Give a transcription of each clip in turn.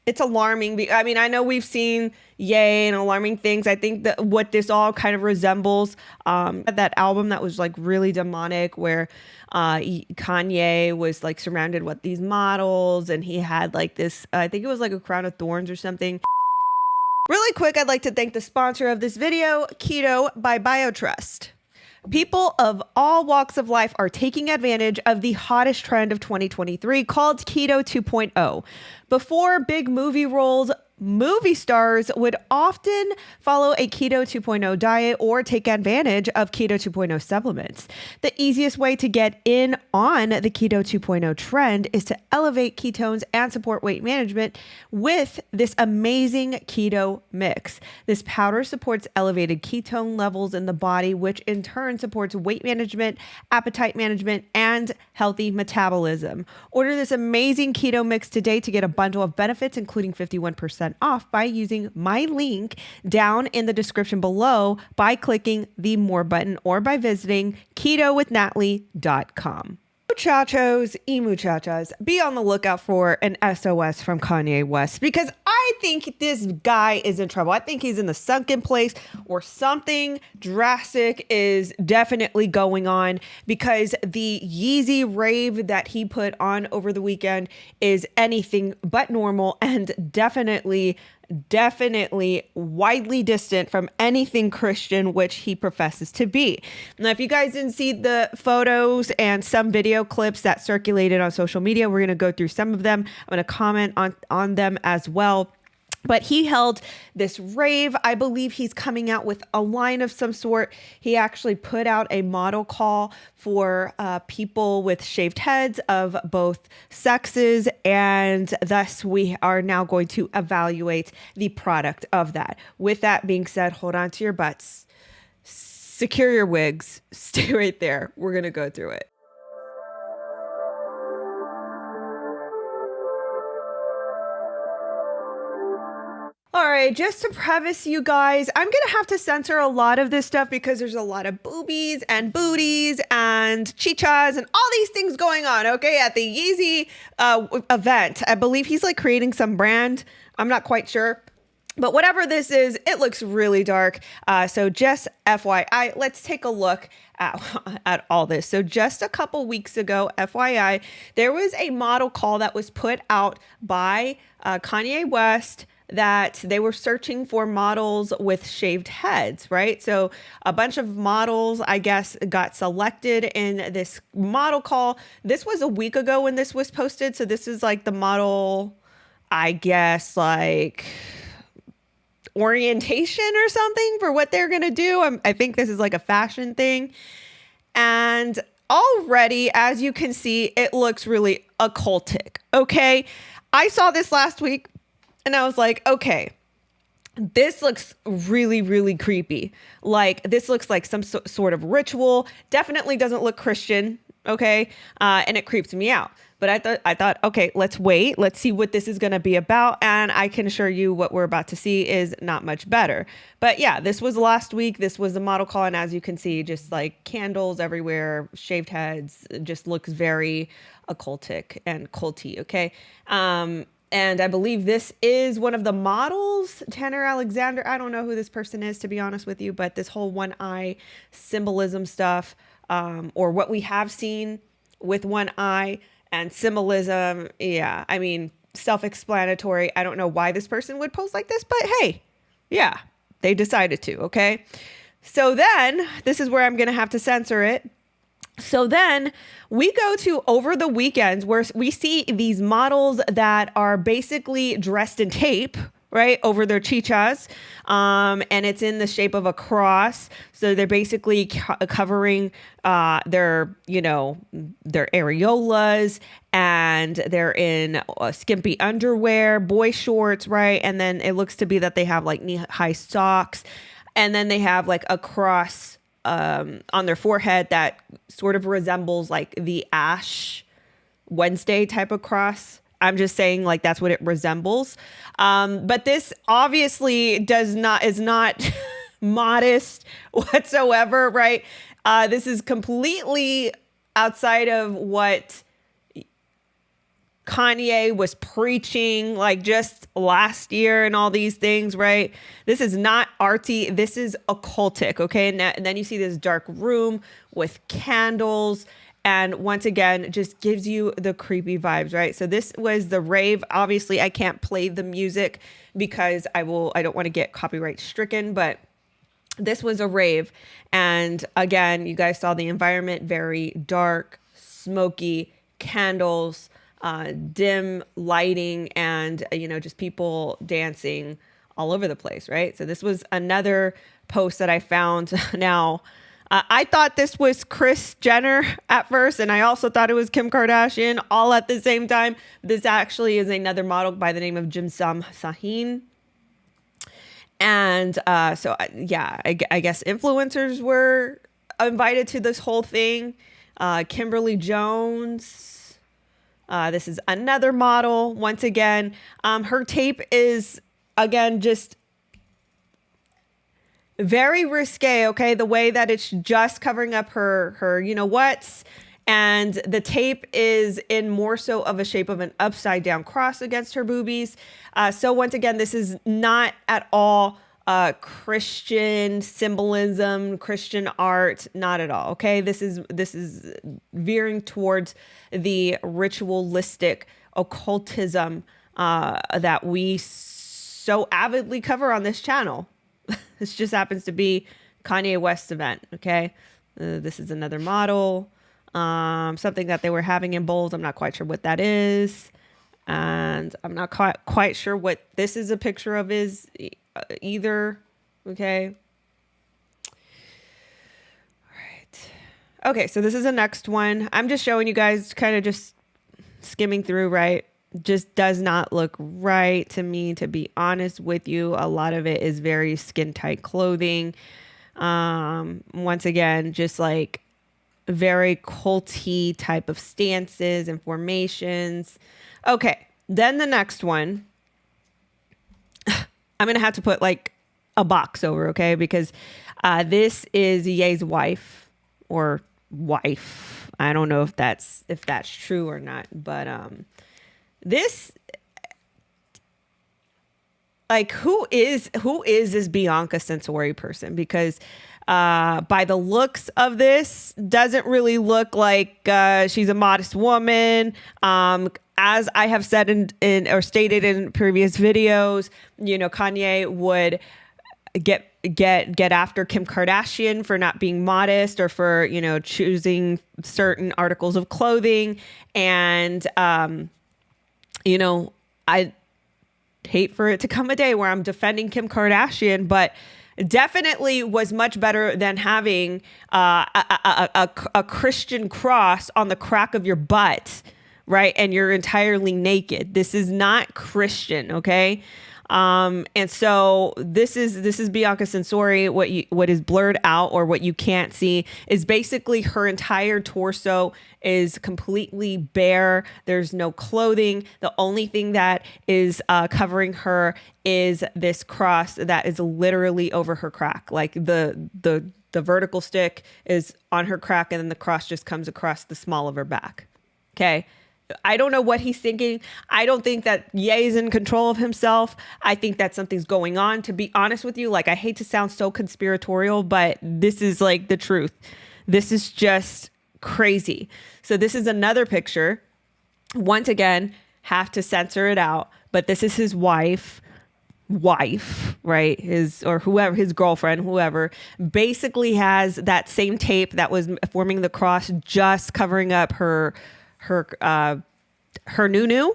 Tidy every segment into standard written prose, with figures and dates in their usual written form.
it's alarming. I mean, I know we've seen Ye and alarming things. I think that what this all kind of resembles, that album that was like really demonic, where Kanye was like surrounded with these models, and he had like this, I think it was like a crown of thorns or something. Really quick, I'd like to thank the sponsor of this video, Keto by BioTrust. People of all walks of life are taking advantage of the hottest trend of 2023 called Keto 2.0. Before big movie roles, movie stars would often follow a Keto 2.0 diet or take advantage of Keto 2.0 supplements. The easiest way to get in on the Keto 2.0 trend is to elevate ketones and support weight management with this amazing keto mix. This powder supports elevated ketone levels in the body, which in turn supports weight management, appetite management, and healthy metabolism. Order this amazing keto mix today to get a bundle of benefits, including 51% off by using my link down in the description below by clicking the more button or by visiting ketowithnatalie.com. Muchachos y muchachas, be on the lookout for an SOS from Kanye West, because I think this guy is in trouble. I think he's in the sunken place, or something drastic is definitely going on, because the Yeezy rave that he put on over the weekend is anything but normal and definitely widely distant from anything Christian, which he professes to be. Now, if you guys didn't see the photos and some video clips that circulated on social media, we're going to go through some of them. I'm going to comment on them as well. But he held this rave. I believe he's coming out with a line of some sort. He actually put out a model call for people with shaved heads of both sexes, and thus we are now going to evaluate the product of that. With that being said, hold on to your butts, secure your wigs, stay right there. We're going to go through it. All right, just to preface you guys, I'm going to have to censor a lot of this stuff because there's a lot of boobies and booties and chichas and all these things going on, okay, at the Yeezy event. I believe he's like creating some brand. I'm not quite sure. But whatever this is, it looks really dark. So just FYI, let's take a look at all this. So just a couple weeks ago, FYI, there was a model call that was put out by Kanye West, that they were searching for models with shaved heads, right? So a bunch of models, I guess, got selected in this model call. This was a week ago when this was posted. So this is like the model, I guess, like orientation or something for what they're going to do. I think this is like a fashion thing. And already, as you can see, it looks really occultic, okay? I saw this last week, and I was like, okay, this looks really, really creepy. Like, this looks like some sort of ritual. Definitely doesn't look Christian, okay? And it creeps me out. But I thought, okay, let's wait. Let's see what this is going to be about. And I can assure you what we're about to see is not much better. But yeah, this was last week. This was the model call. And as you can see, just like candles everywhere, shaved heads, just looks very occultic and culty, okay? And I believe this is one of the models, Tanner Alexander. I don't know who this person is, to be honest with you, but this whole one eye symbolism stuff, or what we have seen with one eye and symbolism. Yeah, I mean, self-explanatory. I don't know why this person would post like this, but hey, yeah, they decided to, okay? So then this is where I'm going to have to censor it. So then we go to over the weekends where we see these models that are basically dressed in tape, right, over their chichas. And it's in the shape of a cross. So they're basically covering their areolas, and they're in skimpy underwear, boy shorts, right? And then it looks to be that they have like knee-high socks. And then they have like a cross on their forehead that sort of resembles like the Ash Wednesday type of cross. I'm just saying, like, that's what it resembles. But this obviously is not modest whatsoever, right? This is completely outside of what Kanye was preaching like just last year and all these things, right? This is not arty. This is occultic, okay? And then you see this dark room with candles. And once again, just gives you the creepy vibes, right? So this was the rave. Obviously, I can't play the music because I don't want to get copyright stricken, but this was a rave. And again, you guys saw the environment, very dark, smoky, candles, dim lighting, and, just people dancing all over the place, right? So this was another post that I found. Now, I thought this was Kris Jenner at first, and I also thought it was Kim Kardashian all at the same time. This actually is another model by the name of 𝘵𝘠𝘬𝘮𝘢. And I guess influencers were invited to this whole thing. Kimberly Jones. This is another model. Once again, her tape is, again, just very risque, okay? The way that it's just covering up her what's, and the tape is in more so of a shape of an upside down cross against her boobies. So once again, this is not at all Christian symbolism, Christian art, not at all, okay? This is veering towards the ritualistic occultism that we so avidly cover on this channel. This just happens to be Kanye West's event, okay? This is another model. Something that they were having in bowls. I'm not quite sure what that is. And I'm not quite sure what this is a picture of is either, okay? All right. Okay, so this is the next one. I'm just showing you guys, kind of just skimming through, right? Just does not look right to me, to be honest with you. A lot of it is very skin tight clothing. Once again, just like very culty type of stances and formations. Okay, then the next one, I'm going to have to put like a box over, okay? Because this is Ye's wife or wife. I don't know if that's true or not, but this, like, who is this Bianca Sensori person? Because by the looks of this, doesn't really look like she's a modest woman. As I have said in or stated in previous videos, Kanye would get after Kim Kardashian for not being modest or for choosing certain articles of clothing, and I hate for it to come a day where I'm defending Kim Kardashian, but definitely was much better than having a Christian cross on the crack of your butt, right? And you're entirely naked. This is not Christian, okay? And so this is Bianca Sensori. What is blurred out or what you can't see is basically her entire torso is completely bare. There's no clothing. The only thing that is covering her is this cross that is literally over her crack. Like the vertical stick is on her crack, and then the cross just comes across the small of her back. Okay. I don't know what he's thinking. I don't think that Ye is in control of himself. I think that something's going on, to be honest with you. Like, I hate to sound so conspiratorial, but this is like the truth. This is just crazy. So this is another picture. Once again, have to censor it out, but this is his wife, right? His girlfriend, whoever, basically has that same tape that was forming the cross, just covering up her nunu,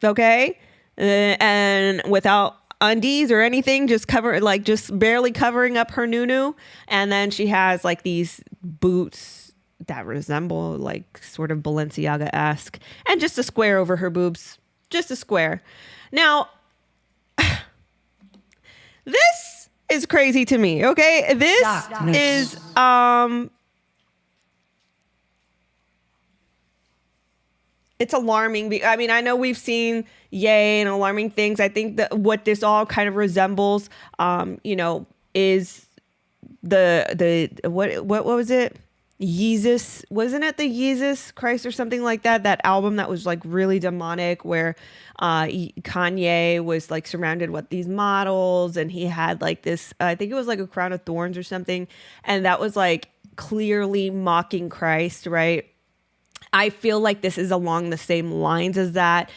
okay, and without undies or anything, just barely covering up her nunu, and then she has like these boots that resemble like sort of Balenciaga-esque, and just a square over her boobs, just a square. Now, this is crazy to me, okay? This is it's alarming. I mean, I know we've seen Ye and alarming things. I think that what this all kind of resembles, is the what was it? Yeezus, wasn't it the Yeezus Christ or something like that? That album that was like really demonic, where Kanye was like surrounded with these models, and he had like this, I think it was like a crown of thorns or something, and that was like clearly mocking Christ, right? I feel like this is along the same lines as that.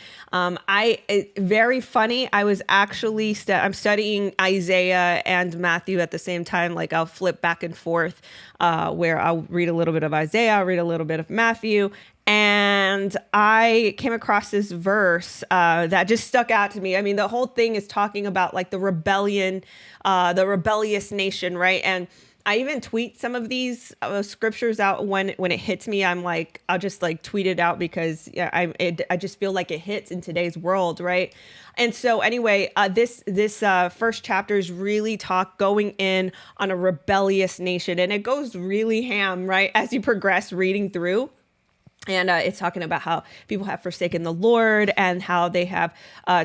Very funny. I was actually, I'm studying Isaiah and Matthew at the same time. Like I'll flip back and forth where I'll read a little bit of Isaiah, I'll read a little bit of Matthew. And I came across this verse that just stuck out to me. I mean, the whole thing is talking about like the rebellion, the rebellious nation, right? And I even tweet some of these scriptures out when it hits me. I'm like, I'll just like tweet it out because I just feel like it hits in today's world, right? And so anyway, this first chapter is really going in on a rebellious nation, and it goes really ham, right? As you progress reading through. And it's talking about how people have forsaken the Lord and how they have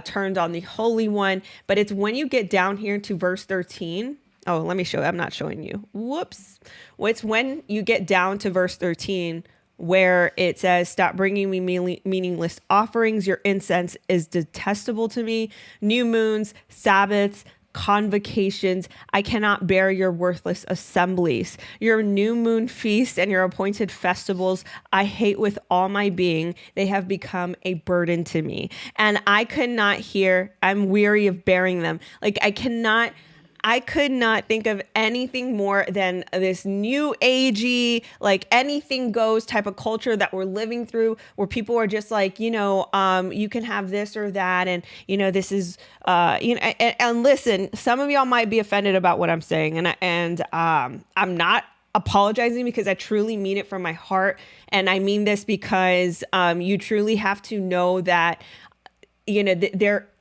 turned on the Holy One. But it's when you get down here to verse 13. Oh, let me show. I'm not showing you. Whoops. Well, it's when you get down to verse 13 where it says, "Stop bringing me meaningless offerings. Your incense is detestable to me. New moons, Sabbaths, convocations. I cannot bear your worthless assemblies. Your new moon feasts and your appointed festivals I hate with all my being. They have become a burden to me. And I could not hear. I'm weary of bearing them." Like I could not think of anything more than this new agey, like anything goes type of culture that we're living through, where people are just like, you can have this or that. And, this is, and listen, some of y'all might be offended about what I'm saying. And I'm not apologizing because I truly mean it from my heart. And I mean this because you truly have to know that,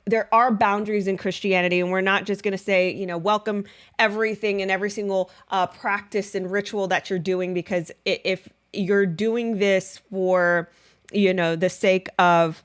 there are boundaries in Christianity, and we're not just going to say, welcome everything and every single practice and ritual that you're doing, because if you're doing this for, the sake of,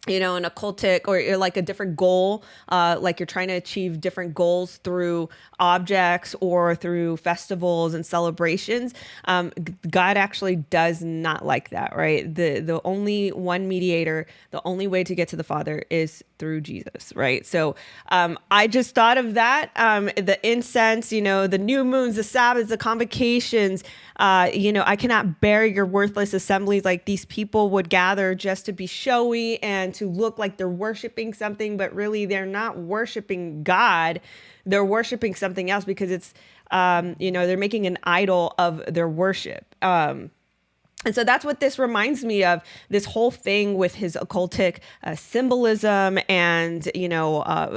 an occultic or like a different goal, like you're trying to achieve different goals through objects or through festivals and celebrations, God actually does not like that, right? The only one mediator, the only way to get to the Father is through Jesus, right? So I just thought of that, the incense, the new moons, the Sabbaths, the convocations, I cannot bear your worthless assemblies. Like these people would gather just to be showy and to look like they're worshiping something, but really they're not worshiping God. They're worshiping something else because it's, they're making an idol of their worship. And so that's what this reminds me of, this whole thing with his occultic symbolism and,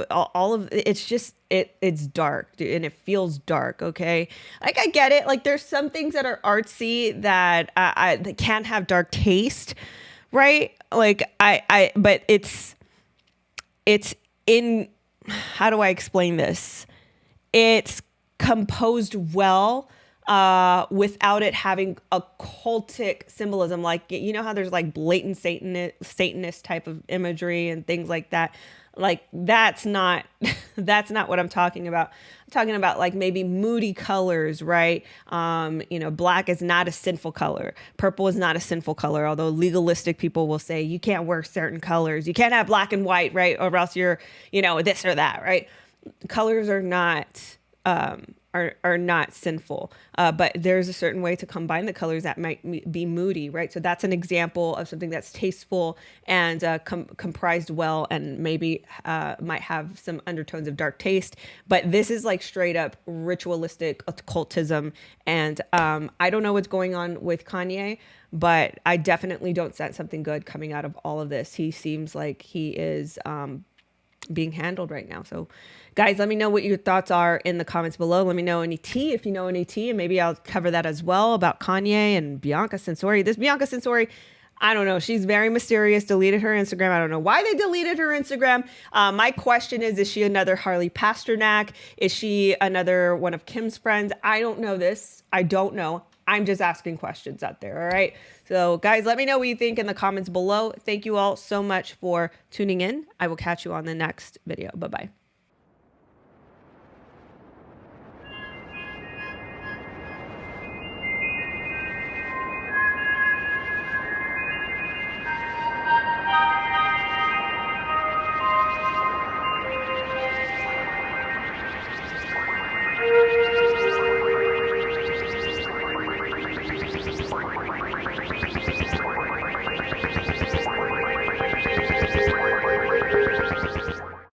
all of it's just, it's dark and it feels dark. Okay. Like I get it. Like there's some things that are artsy that that can't have dark taste. Right. Like but it's in, how do I explain this? It's composed well, without it having occultic symbolism. Like, how there's like blatant Satanist type of imagery and things like that. Like that's not what I'm talking about. I'm talking about like maybe moody colors, right? Black is not a sinful color. Purple is not a sinful color. Although legalistic people will say you can't wear certain colors. You can't have black and white, right? Or else you're, this or that, right? Colors are not, are not sinful, but there's a certain way to combine the colors that might be moody, right? So that's an example of something that's tasteful and comprised well, and maybe might have some undertones of dark taste. But this is like straight up ritualistic occultism, and I don't know what's going on with Kanye, but I definitely don't sense something good coming out of all of this. He seems like he is being handled right now. So guys, let me know what your thoughts are in the comments below. Let me know any tea, if you know any tea, and maybe I'll cover that as well about Kanye and Bianca Sensori. This Bianca Sensori, I don't know. She's very mysterious, deleted her Instagram. I don't know why they deleted her Instagram. My question is she another Harley Pasternak? Is she another one of Kim's friends? I don't know this. I don't know. I'm just asking questions out there. All right. So guys, let me know what you think in the comments below. Thank you all so much for tuning in. I will catch you on the next video. Bye-bye.